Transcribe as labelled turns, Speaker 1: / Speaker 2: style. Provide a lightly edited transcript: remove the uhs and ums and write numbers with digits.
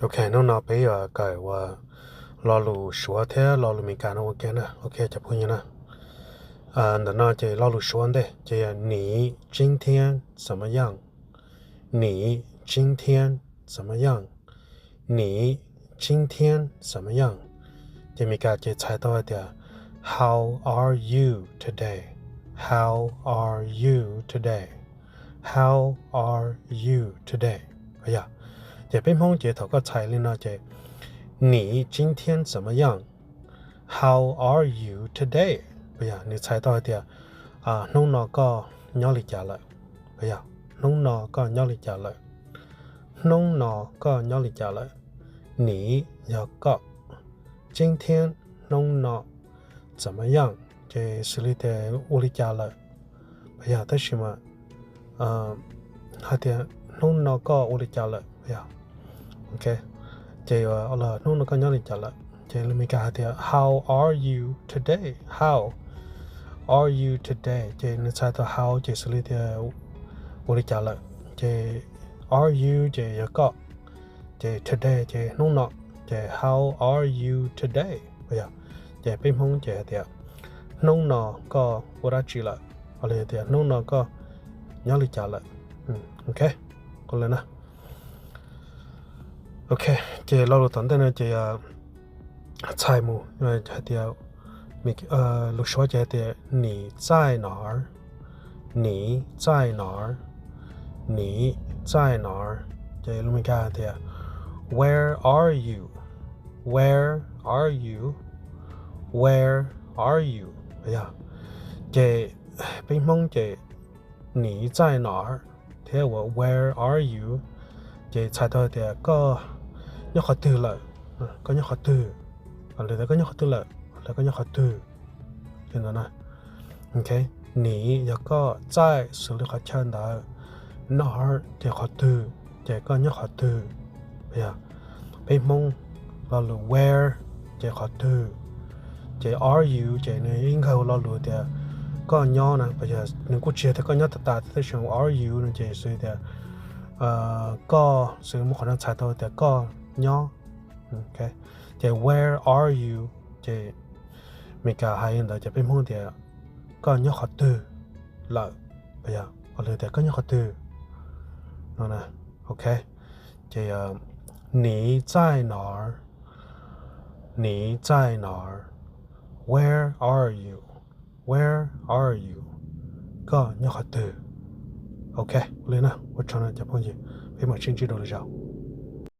Speaker 1: OK nó nào bây giờ cái và lo lù xóa thế lo lù mình cả nó OK nè OK chụp hình nè那那这老鲁说的这你今天怎么样？你今天怎么样？你今天怎么样？这米嘎这猜到的 How are you today? How are you today? How are you today? 哎呀，这边碰这头个猜里呢这你今天怎么样 ？How are you today? 哎呀，你猜到的弄那个鸟里家了，哎呀，弄那个鸟里家了，弄那个鸟里家了，你要个今天弄那怎么样？这是里的屋里家了，哎呀，但是嘛，还得弄那个屋里家了，哎呀，OK。这个了弄那个鸟里家了，这里面讲的 How are you today? How are you today? 这你猜到 How 这是里的我里家了，这 Are you 这一个，这 Today 这弄那，这 How are you today? 哎呀，这乒乓这的弄那个我来知了，我来的弄那个鸟里家了，OK， 过来呢。OK， 这老罗等等呢，这菜目，因为这条，鲁说这条你在哪儿？你在哪儿？你在哪儿？这鲁米加条 Where are you? Where are you? Where are you? 哎呀，这乒乓这你在哪儿？thế我 Where are you? 这猜到的个。nhớ khó từ lại có nhớ khó từ lại có nhớ khó từ lại có nhớ khó từ thế nào này OK 你有個在手裏khó chân đó哪thì khó từ thì có nhớ khó từ bây giờ bên mông là where thì khó từ thì are you thì này應該là lùi thì có nhớ nè bây giờ nếu có chia thì có nhớ tất thì xong are you thì sự thì có sự một khả năng猜到thì có nhớ OK 即 where are you 即 mình cả hai người thì bên mông thì có nhớ khó từ là bây giờ ở đây thì có nhớ khó từ nó nè OK 即你在哪儿你在哪儿 Where are you Where are you có nhớ khó từ OK lên nào 我承认这朋友被我甚至都了着